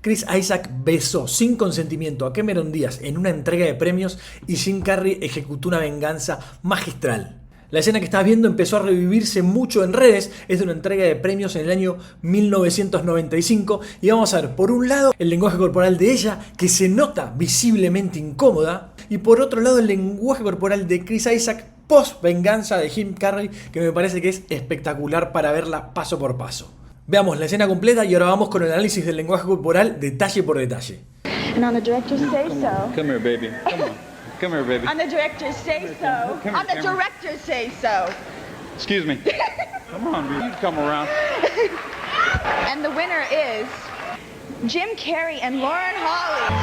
Chris Isaak besó sin consentimiento a Cameron Díaz en una entrega de premios y Jim Carrey ejecutó una venganza magistral. La escena que estás viendo empezó a revivirse mucho en redes, es de una entrega de premios en el año 1995 y vamos a ver, por un lado, el lenguaje corporal de ella, que se nota visiblemente incómoda, y por otro lado el lenguaje corporal de Chris Isaak post venganza de Jim Carrey, que me parece que es espectacular para verla paso por paso. Veamos la escena completa y ahora vamos con el análisis del lenguaje corporal detalle por detalle. And on the director's say so. Come here, baby. Come on. Come here, baby. On the director's say so. On the director's say so. Excuse me. Come on, baby. You come around. And the winner is Jim Carrey and Lauren Holly.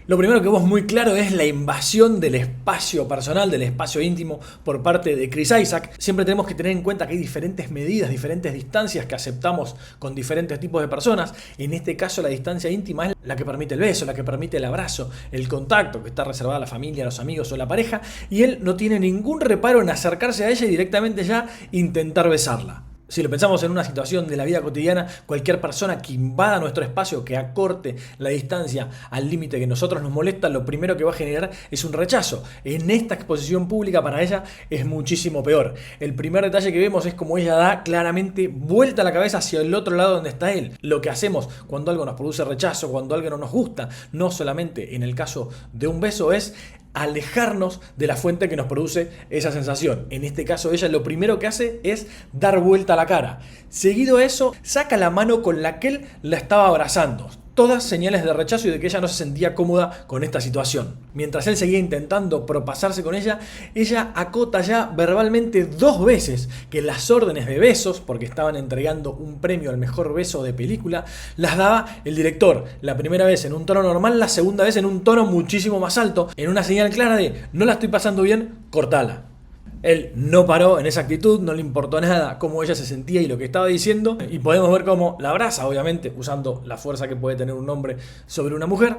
Lo primero que vemos muy claro es la invasión del espacio personal, del espacio íntimo por parte de Chris Isaak. Siempre tenemos que tener en cuenta que hay diferentes medidas, diferentes distancias que aceptamos con diferentes tipos de personas. En este caso la distancia íntima es la que permite el beso, la que permite el abrazo, el contacto, que está reservada a la familia, a los amigos o la pareja. Y él no tiene ningún reparo en acercarse a ella y directamente ya intentar besarla. Si lo pensamos en una situación de la vida cotidiana, cualquier persona que invada nuestro espacio, que acorte la distancia al límite que nosotros nos molesta, lo primero que va a generar es un rechazo. En esta exposición pública para ella es muchísimo peor. El primer detalle que vemos es como ella da claramente vuelta la cabeza hacia el otro lado donde está él. Lo que hacemos cuando algo nos produce rechazo, cuando algo no nos gusta, no solamente en el caso de un beso, es alejarnos de la fuente que nos produce esa sensación. En este caso ella lo primero que hace es dar vuelta a la cara. Seguido de eso, saca la mano con la que él la estaba abrazando. Todas señales de rechazo y de que ella no se sentía cómoda con esta situación. Mientras él seguía intentando propasarse con ella, ella acota ya verbalmente 2 veces que las órdenes de besos, porque estaban entregando un premio al mejor beso de película, las daba el director. La primera vez en un tono normal, la segunda vez en un tono muchísimo más alto, en una señal clara de no la estoy pasando bien, cortala. Él no paró en esa actitud, no le importó nada cómo ella se sentía y lo que estaba diciendo, y podemos ver cómo la abraza, obviamente, usando la fuerza que puede tener un hombre sobre una mujer,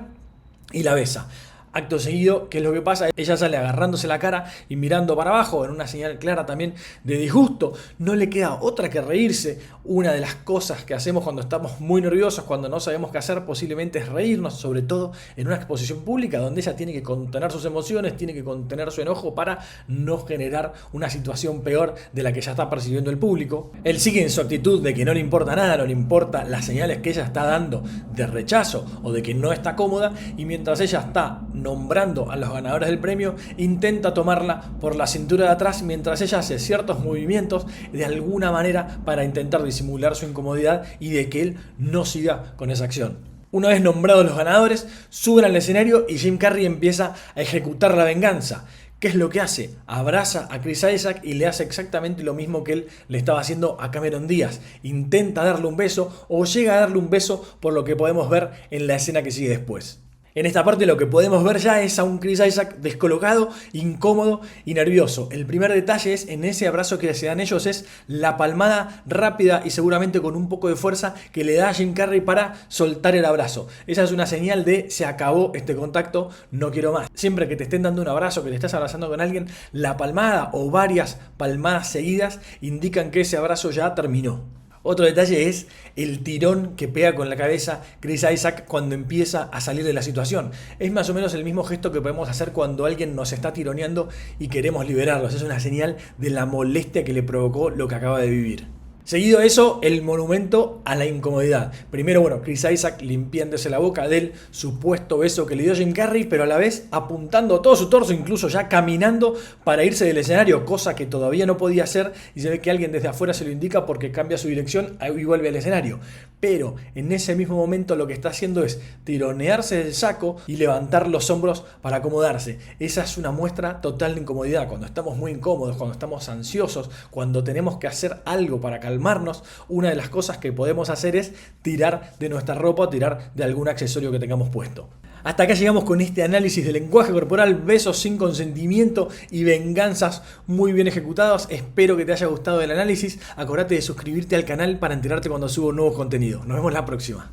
y la besa. Acto seguido, ¿qué es lo que pasa? Ella sale agarrándose la cara y mirando para abajo en una señal clara también de disgusto. No le queda otra que reírse. Una de las cosas que hacemos cuando estamos muy nerviosos, cuando no sabemos qué hacer, posiblemente es reírnos, sobre todo en una exposición pública donde ella tiene que contener sus emociones, tiene que contener su enojo para no generar una situación peor de la que ya está percibiendo el público. Él sigue en su actitud de que no le importa nada, no le importa las señales que ella está dando de rechazo o de que no está cómoda, y mientras ella está nombrando a los ganadores del premio, intenta tomarla por la cintura de atrás mientras ella hace ciertos movimientos de alguna manera para intentar disimular su incomodidad y de que él no siga con esa acción. Una vez nombrados los ganadores, suben al escenario y Jim Carrey empieza a ejecutar la venganza. ¿Qué es lo que hace? Abraza a Chris Isaak y le hace exactamente lo mismo que él le estaba haciendo a Cameron Díaz. Intenta darle un beso o llega a darle un beso, por lo que podemos ver en la escena que sigue después. En esta parte lo que podemos ver ya es a un Chris Isaak descolocado, incómodo y nervioso. El primer detalle es en ese abrazo que se dan ellos, es la palmada rápida y seguramente con un poco de fuerza que le da a Jim Carrey para soltar el abrazo. Esa es una señal de se acabó este contacto, no quiero más. Siempre que te estén dando un abrazo, que te estés abrazando con alguien, la palmada o varias palmadas seguidas indican que ese abrazo ya terminó. Otro detalle es el tirón que pega con la cabeza Chris Isaak cuando empieza a salir de la situación. Es más o menos el mismo gesto que podemos hacer cuando alguien nos está tironeando y queremos liberarlos. Es una señal de la molestia que le provocó lo que acaba de vivir. Seguido de eso, el monumento a la incomodidad. Primero, Chris Isaak limpiándose la boca del supuesto beso que le dio Jim Carrey, pero a la vez apuntando todo su torso, incluso ya caminando para irse del escenario, cosa que todavía no podía hacer, y se ve que alguien desde afuera se lo indica porque cambia su dirección y vuelve al escenario. Pero en ese mismo momento lo que está haciendo es tironearse del saco y levantar los hombros para acomodarse. Esa es una muestra total de incomodidad. Cuando estamos muy incómodos, cuando estamos ansiosos, cuando tenemos que hacer algo para calmarnos, una de las cosas que podemos hacer es tirar de nuestra ropa o tirar de algún accesorio que tengamos puesto. Hasta acá llegamos con este análisis del lenguaje corporal, besos sin consentimiento y venganzas muy bien ejecutados. Espero que te haya gustado el análisis. Acordate de suscribirte al canal para enterarte cuando subo nuevo contenido. Nos vemos la próxima.